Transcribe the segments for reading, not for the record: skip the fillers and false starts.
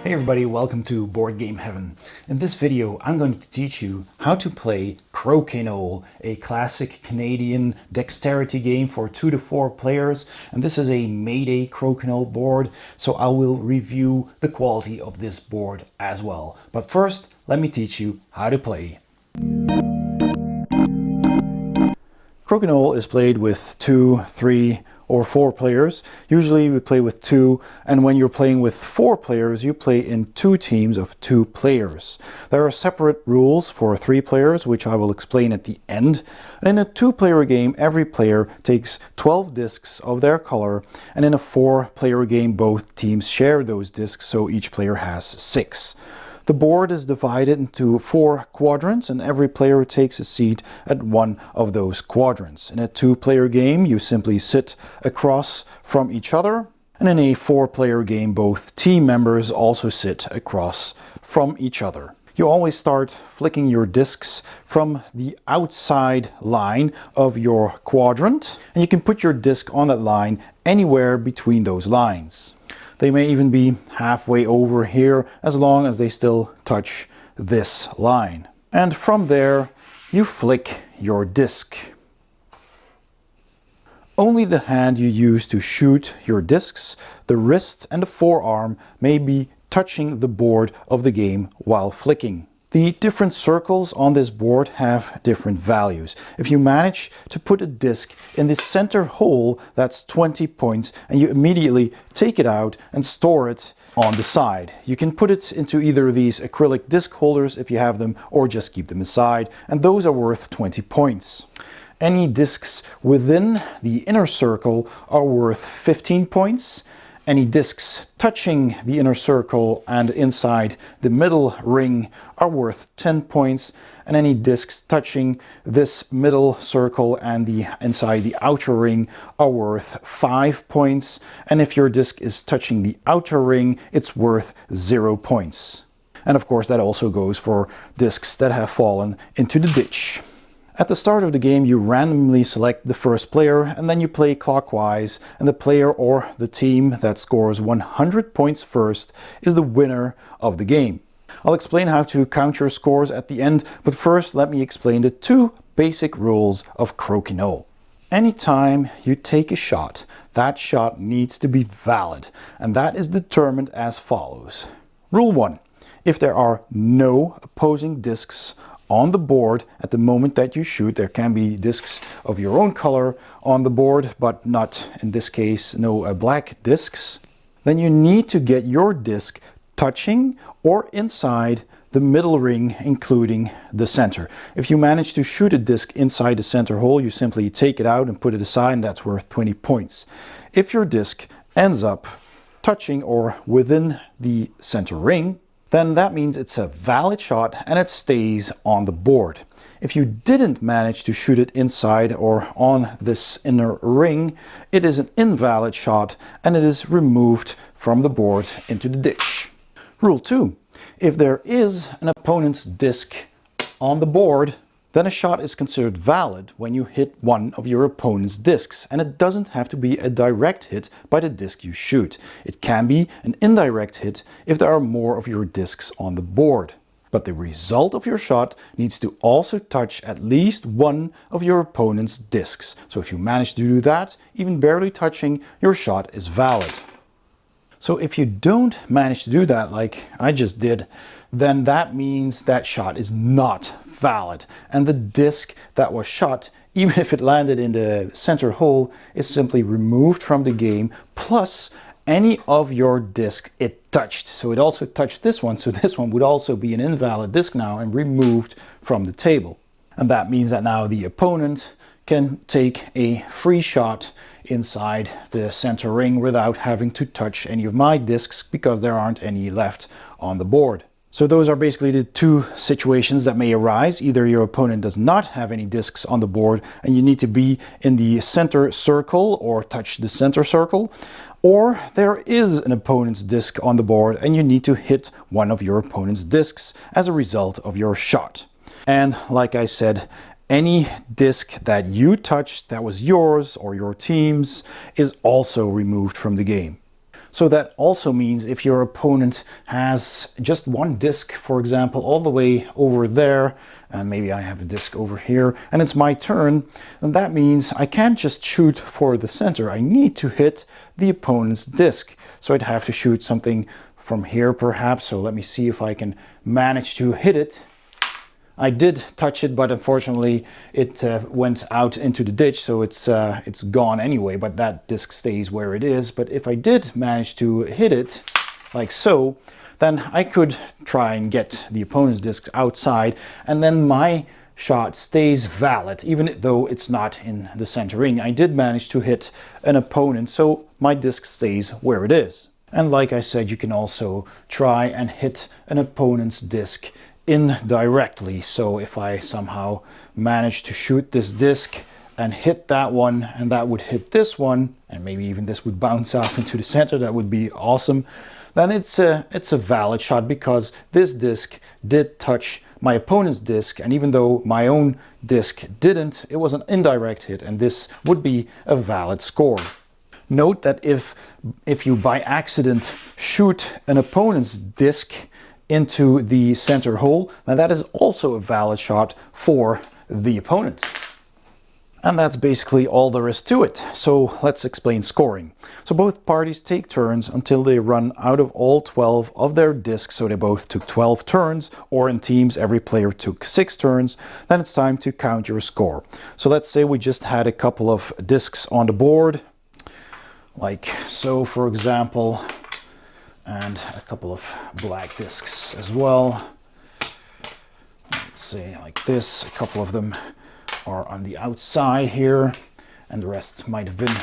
Hey everybody, welcome to Board Game Heaven. In this video I'm going to teach you how to play Crokinole, a classic Canadian dexterity game for 2 to 4 players, and this is a Mayday Crokinole board, so I will review the quality of this board as well. But first, let me teach you how to play. Crokinole is played with 2, 3, or 4 players. Usually we play with 2, and when you're playing with 4 players, you play in 2 teams of 2 players. There are separate rules for 3 players, which I will explain at the end. And in a 2-player game, every player takes 12 discs of their color, and in a 4-player game, both teams share those discs, so each player has 6. The board is divided into 4 quadrants, and every player takes a seat at one of those quadrants. In a 2-player game, you simply sit across from each other, and in a 4-player game, both team members also sit across from each other. You always start flicking your discs from the outside line of your quadrant, and you can put your disc on that line anywhere between those lines. They may even be halfway over here, as long as they still touch this line. And from there, you flick your disc. Only the hand you use to shoot your discs, the wrist and the forearm, may be touching the board of the game while flicking. The different circles on this board have different values. If you manage to put a disc in the center hole, that's 20 points, and you immediately take it out and store it on the side. You can put it into either these acrylic disc holders if you have them, or just keep them aside, and those are worth 20 points. Any discs within the inner circle are worth 15 points. Any discs touching the inner circle and inside the middle ring are worth 10 points, and any discs touching this middle circle and the inside the outer ring are worth 5 points, and if your disc is touching the outer ring, it's worth 0 points. And of course that also goes for discs that have fallen into the ditch. At the start of the game, you randomly select the first player, and then you play clockwise, and the player or the team that scores 100 points first is the winner of the game. I'll explain how to count your scores at the end, but first let me explain the 2 basic rules of Crokinole. Anytime you take a shot, that shot needs to be valid, and that is determined as follows. Rule 1. If there are no opposing discs on the board at the moment that you shoot, there can be discs of your own color on the board, but not, in this case, no black discs, then you need to get your disc touching or inside the middle ring, including the center. If you manage to shoot a disc inside the center hole, you simply take it out and put it aside, and that's worth 20 points. If your disc ends up touching or within the center ring, then that means it's a valid shot and it stays on the board. If you didn't manage to shoot it inside or on this inner ring, it is an invalid shot and it is removed from the board into the ditch. Rule 2. If there is an opponent's disc on the board, then a shot is considered valid when you hit one of your opponent's discs, and it doesn't have to be a direct hit by the disc you shoot. It can be an indirect hit if there are more of your discs on the board. But the result of your shot needs to also touch at least one of your opponent's discs. So if you manage to do that, even barely touching, your shot is valid. So if you don't manage to do that, like I just did, then that means that shot is not valid, and the disc that was shot, even if it landed in the center hole, is simply removed from the game, plus any of your disc it touched. So it also touched this one, so this one would also be an invalid disc now and removed from the table. And that means that now the opponent can take a free shot inside the center ring without having to touch any of my discs, because there aren't any left on the board. So those are basically the 2 situations that may arise. Either your opponent does not have any discs on the board and you need to be in the center circle or touch the center circle, or there is an opponent's disc on the board and you need to hit one of your opponent's discs as a result of your shot. And like I said, any disc that you touched that was yours or your team's is also removed from the game. So that also means if your opponent has just one disc, for example, all the way over there, and maybe I have a disc over here, and it's my turn, and that means I can't just shoot for the center. I need to hit the opponent's disc. So I'd have to shoot something from here perhaps. So let me see if I can manage to hit it. I did touch it, but unfortunately it went out into the ditch, so it's gone anyway, but that disc stays where it is. But if I did manage to hit it, like so, then I could try and get the opponent's disc outside, and then my shot stays valid, even though it's not in the center ring. I did manage to hit an opponent, so my disc stays where it is. And like I said, you can also try and hit an opponent's disc indirectly. So if I somehow manage to shoot this disc and hit that one, and that would hit this one, and maybe even this would bounce off into the center, that would be awesome, then it's a valid shot because this disc did touch my opponent's disc, and even though my own disc didn't, it was an indirect hit, and this would be a valid score. Note that if you by accident shoot an opponent's disc into the center hole, now that is also a valid shot for the opponent. And that's basically all there is to it. So let's explain scoring. So both parties take turns until they run out of all 12 of their discs. So they both took 12 turns, or in teams every player took 6 turns. Then it's time to count your score. So let's say we just had a couple of discs on the board, like so, for example, and a couple of black discs as well. Let's say like this. A couple of them are on the outside here, and the rest might have been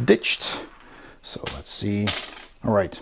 ditched. So let's see. All right,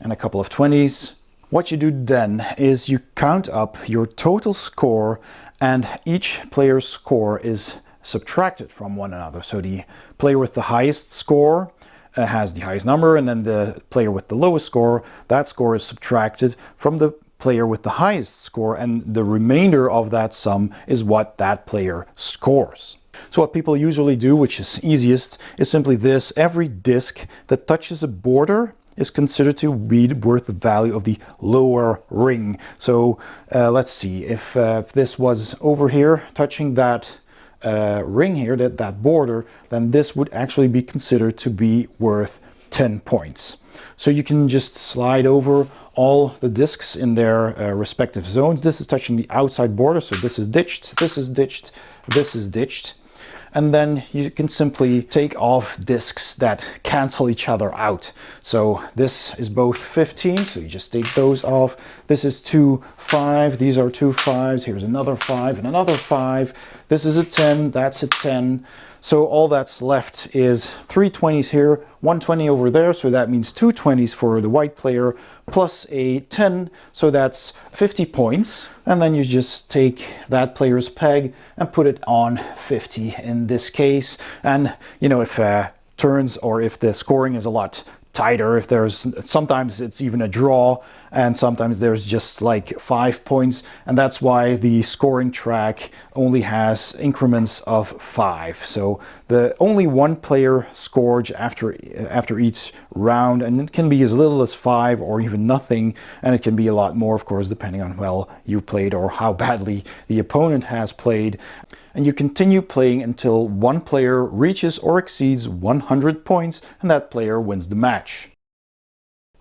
and a couple of 20s. What you do then is you count up your total score, and each player's score is subtracted from one another. So the player with the highest score has the highest number, and then the player with the lowest score, that score is subtracted from the player with the highest score, and the remainder of that sum is what that player scores. So what people usually do, which is easiest, is simply this: every disc that touches a border is considered to be worth the value of the lower ring. So let's see, if this was over here touching that ring here, that border, then this would actually be considered to be worth 10 points. So you can just slide over all the discs in their respective zones. This is touching the outside border, so this is ditched, this is ditched, this is ditched. And then you can simply take off discs that cancel each other out. So this is both 15, so you just take those off. This is 2 5, these are 2 5s, here's another 5 and another 5. This is a 10, that's a 10. So all that's left is 3 20s here, 1 20 over there, so that means 2 20s for the white player, plus a 10, so that's 50 points. And then you just take that player's peg and put it on 50 in this case. And you know, if turns, or if the scoring is a lot tighter, if there's, sometimes it's even a draw, and sometimes there's just like 5 points, and that's why the scoring track only has increments of 5. So the only one player scores after each round, and it can be as little as 5 or even nothing, and it can be a lot more, of course, depending on how well you played or how badly the opponent has played. And you continue playing until one player reaches or exceeds 100 points, and that player wins the match.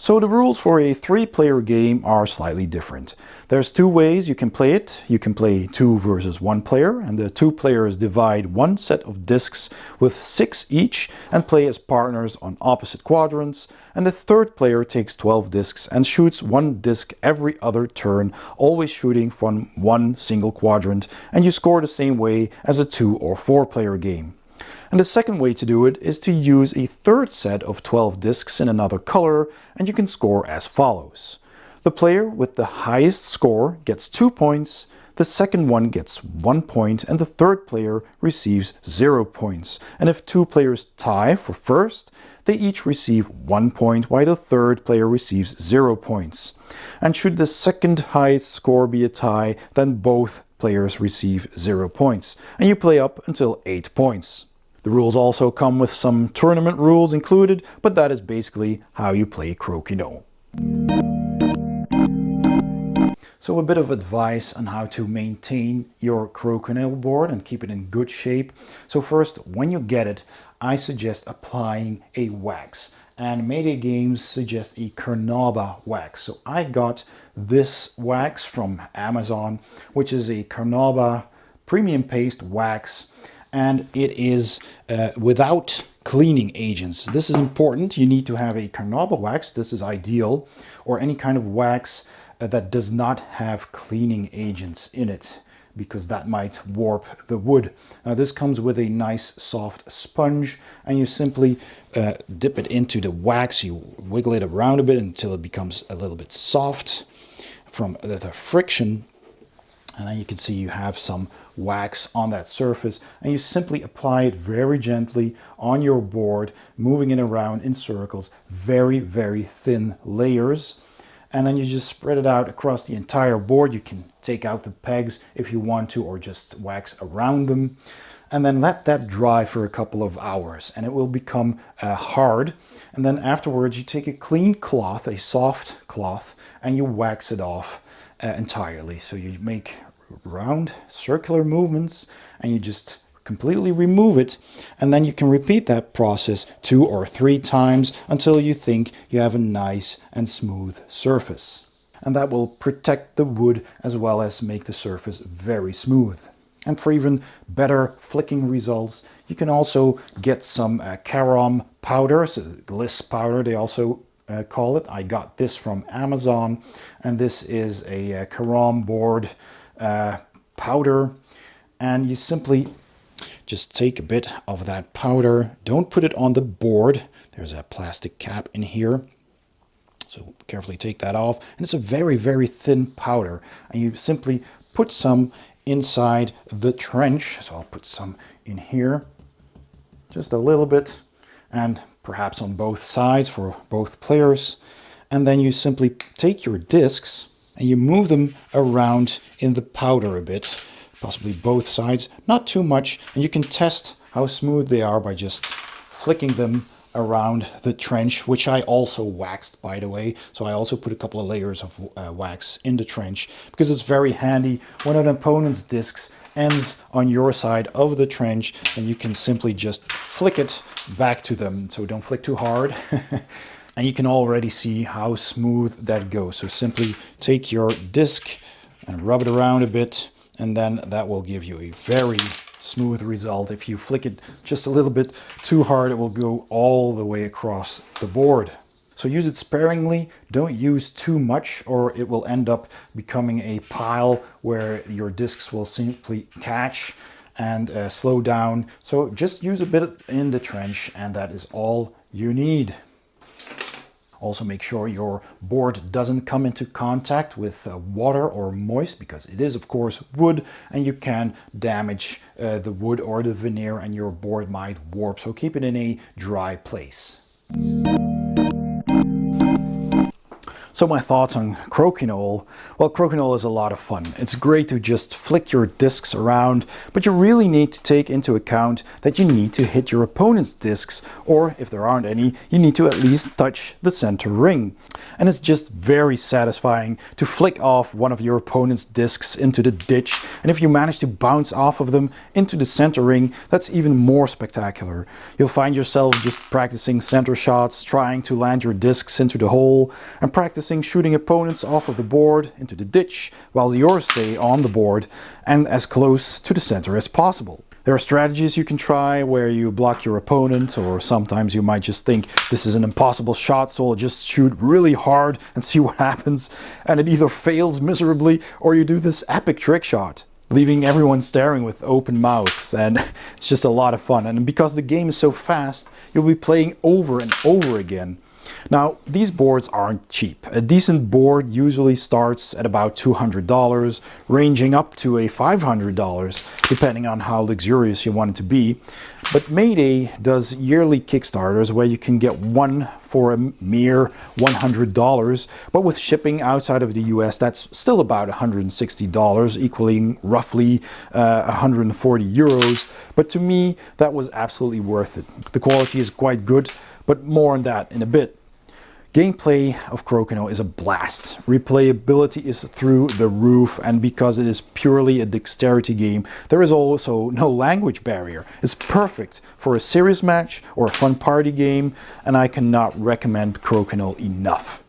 So the rules for a 3-player game are slightly different. There's 2 ways you can play it. You can play 2 versus 1 player, and the 2 players divide one set of discs with 6 each and play as partners on opposite quadrants, and the 3rd player takes 12 discs and shoots 1 disc every other turn, always shooting from one single quadrant, and you score the same way as a 2 or 4-player game. And the second way to do it is to use a 3rd set of 12 discs in another color, and you can score as follows. The player with the highest score gets 2 points, the second one gets 1 point, and the 3rd player receives 0 points. And if 2 players tie for first, they each receive 1 point, while the 3rd player receives 0 points. And should the second highest score be a tie, then both players receive 0 points, and you play up until 8 points. The rules also come with some tournament rules included, but that is basically how you play Crokinole. So a bit of advice on how to maintain your Crokinole board and keep it in good shape. So first, when you get it, I suggest applying a wax. And Mayday Games suggest a Carnauba wax. So I got this wax from Amazon, which is a Carnauba premium paste wax, and it is without cleaning agents. This is important. You need to have a Carnauba wax. This is ideal, or any kind of wax that does not have cleaning agents in it, because that might warp the wood. Now this comes with a nice soft sponge, and you simply dip it into the wax. You wiggle it around a bit until it becomes a little bit soft from the friction. And then you can see you have some wax on that surface, and you simply apply it very gently on your board, moving it around in circles, very, very thin layers. And then you just spread it out across the entire board. You can take out the pegs if you want to, or just wax around them. And then let that dry for a couple of hours, and it will become hard. And then afterwards you take a clean cloth, a soft cloth, and you wax it off entirely. So you make round circular movements, and you just completely remove it, and then you can repeat that process 2 or 3 times until you think you have a nice and smooth surface. And that will protect the wood as well as make the surface very smooth. And for even better flicking results, you can also get some carom powder, so gliss powder they also call it. I got this from Amazon, and this is a carom board powder, and you simply just take a bit of that powder. Don't put it on the board. There's a plastic cap in here, so carefully take that off. And it's a very, very thin powder, and you simply put some inside the trench. So I'll put some in here, just a little bit, and perhaps on both sides for both players. And then you simply take your discs and you move them around in the powder a bit, possibly both sides, not too much, and you can test how smooth they are by just flicking them around the trench, which I also waxed, by the way. So I also put a couple of layers of wax in the trench, because it's very handy when an opponent's discs ends on your side of the trench, and you can simply just flick it back to them. So don't flick too hard. And you can already see how smooth that goes. So simply take your disc and rub it around a bit, and then that will give you a very smooth result. If you flick it just a little bit too hard, it will go all the way across the board. So use it sparingly, don't use too much, or it will end up becoming a pile where your discs will simply catch and slow down. So just use a bit in the trench, and that is all you need. Also make sure your board doesn't come into contact with water or moist, because it is of course wood, and you can damage the wood or the veneer and your board might warp. So keep it in a dry place. So my thoughts on Crokinole. Well, Crokinole is a lot of fun. It's great to just flick your discs around, but you really need to take into account that you need to hit your opponent's discs, or if there aren't any, you need to at least touch the center ring. And it's just very satisfying to flick off one of your opponent's discs into the ditch, and if you manage to bounce off of them into the center ring, that's even more spectacular. You'll find yourself just practicing center shots, trying to land your discs into the hole, and practicing shooting opponents off of the board into the ditch while yours stay on the board and as close to the center as possible. There are strategies you can try where you block your opponent, or sometimes you might just think this is an impossible shot, so I'll just shoot really hard and see what happens, and it either fails miserably or you do this epic trick shot, leaving everyone staring with open mouths, and it's just a lot of fun. And because the game is so fast, you'll be playing over and over again. Now, these boards aren't cheap. A decent board usually starts at about $200, ranging up to a $500, depending on how luxurious you want it to be. But Mayday does yearly Kickstarters where you can get one for a mere $100, but with shipping outside of the US, that's still about $160, equaling roughly 140 euros. But to me, that was absolutely worth it. The quality is quite good, but more on that in a bit. Gameplay of Crokinole is a blast. Replayability is through the roof, and because it is purely a dexterity game, there is also no language barrier. It's perfect for a serious match or a fun party game, and I cannot recommend Crokinole enough.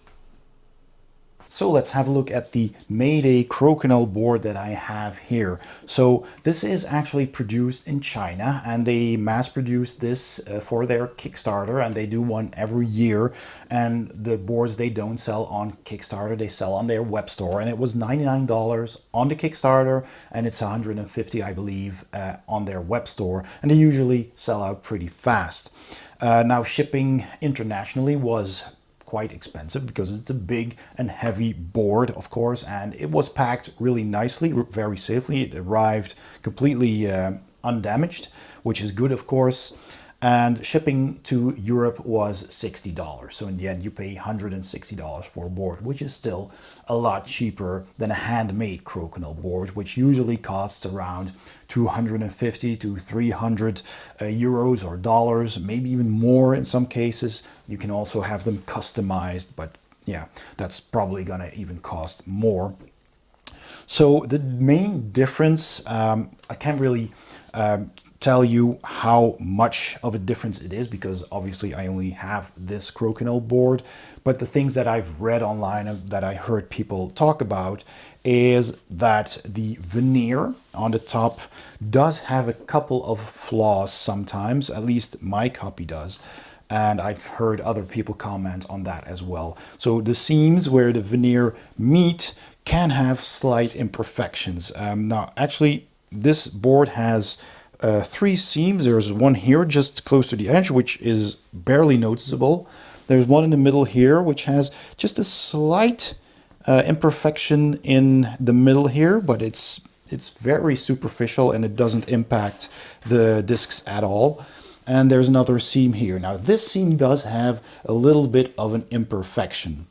So let's have a look at the Mayday Crokinole board that I have here. So this is actually produced in China, and they mass produced this for their Kickstarter, and they do one every year. And the boards they don't sell on Kickstarter, they sell on their web store. And it was $99 on the Kickstarter, and it's $150, I believe, on their web store. And they usually sell out pretty fast. Now shipping internationally was quite expensive because it's a big and heavy board, of course, and it was packed really nicely, very safely. It arrived completely undamaged, which is good, of course. And shipping to Europe was $60. So in the end, you pay $160 for a board, which is still a lot cheaper than a handmade Crokinole board, which usually costs around 250 to 300 euros or dollars, maybe even more in some cases. You can also have them customized, but yeah, that's probably gonna even cost more. So the main difference, I can't really tell you how much of a difference it is because obviously I only have this Crokinole board, but the things that I've read online and that I heard people talk about is that the veneer on the top does have a couple of flaws sometimes, at least my copy does. And I've heard other people comment on that as well. So the seams where the veneer meet can have slight imperfections. Now, actually, this board has 3 seams. There's one here just close to the edge, which is barely noticeable. There's one in the middle here, which has just a slight imperfection in the middle here, but it's very superficial and it doesn't impact the discs at all. And there's another seam here. Now, this seam does have a little bit of an imperfection.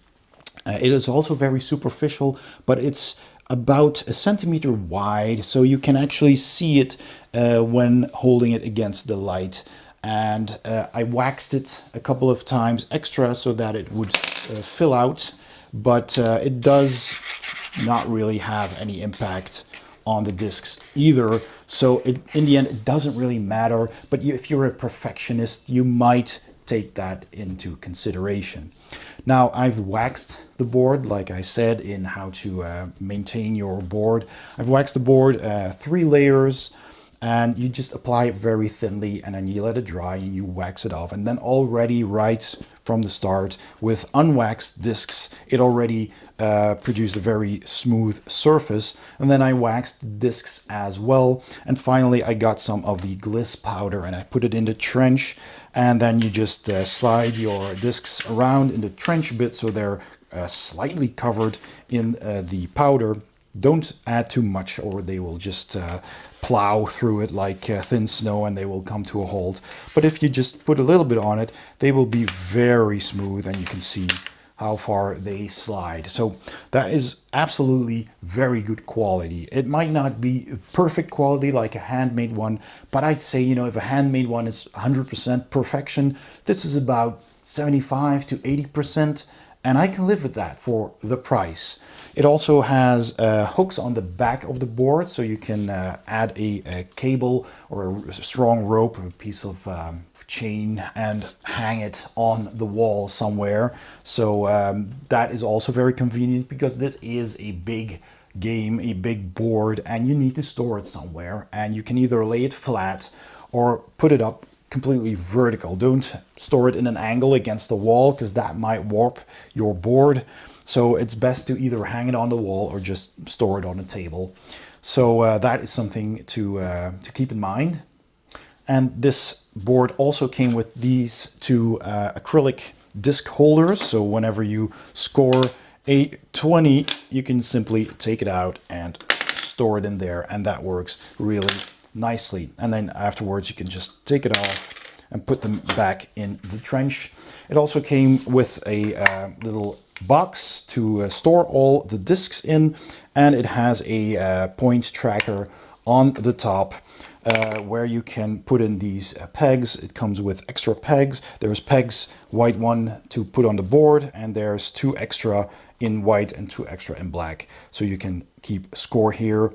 It is also very superficial, but it's about a centimeter wide, so you can actually see it when holding it against the light. And I waxed it a couple of times extra so that it would fill out, but it does not really have any impact on the discs either. So in the end, it doesn't really matter, but if you're a perfectionist, you might take that into consideration. Now, I've waxed the board, like I said, in how to maintain your board. I've waxed the board 3 layers, and you just apply it very thinly, and then you let it dry and you wax it off. And then already right from the start with unwaxed discs, it already produced a very smooth surface. And then I waxed the discs as well. And finally, I got some of the gliss powder and I put it in the trench. And then you just slide your discs around in the trench bit so they're slightly covered in the powder. Don't add too much or they will just plow through it like thin snow and they will come to a halt. But if you just put a little bit on it, they will be very smooth and you can see how far they slide. So that is absolutely very good quality. It might not be perfect quality like a handmade one, but I'd say, you know, if a handmade one is 100% perfection, this is about 75 to 80%. And I can live with that for the price. It also has hooks on the back of the board, so you can add a cable or a strong rope or a piece of chain and hang it on the wall somewhere. So that is also very convenient because this is a big game, a big board, and you need to store it somewhere. And you can either lay it flat or put it up completely vertical. Don't store it in an angle against the wall because that might warp your board. So it's best to either hang it on the wall or just store it on a table. So that is something to keep in mind. And this board also came with these 2 acrylic disc holders. So whenever you score a 20, you can simply take it out and store it in there, and that works really nicely. And then afterwards you can just take it off and put them back in the trench. It also came with a little box to store all the discs in, and it has a point tracker on the top where you can put in these pegs. It comes with extra pegs. There's pegs, white one to put on the board, and there's 2 extra in white and 2 extra in black. So you can keep score here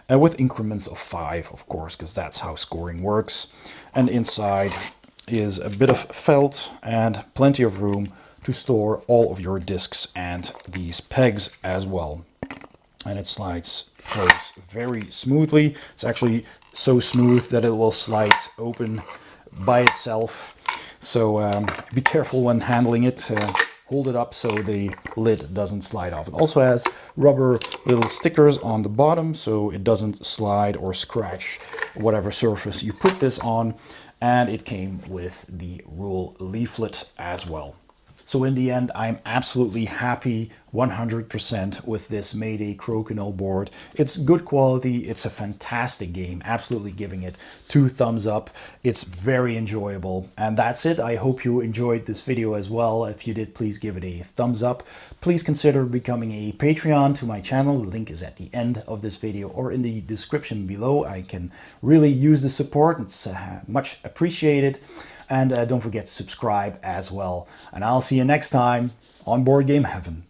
with increments of 5, of course, because that's how scoring works. And inside is a bit of felt and plenty of room to store all of your discs and these pegs as well. And it slides close very smoothly. It's actually so smooth that it will slide open by itself. So be careful when handling it. Hold it up so the lid doesn't slide off. It also has rubber little stickers on the bottom so it doesn't slide or scratch whatever surface you put this on. And it came with the rule leaflet as well. So in the end, I'm absolutely happy 100% with this Mayday Crokinole board. It's good quality, it's a fantastic game, absolutely giving it 2 thumbs up. It's very enjoyable. And that's it. I hope you enjoyed this video as well. If you did, please give it a thumbs up. Please consider becoming a Patreon to my channel. The link is at the end of this video or in the description below. I can really use the support. It's much appreciated. And don't forget to subscribe as well. And I'll see you next time on Board Game Heaven.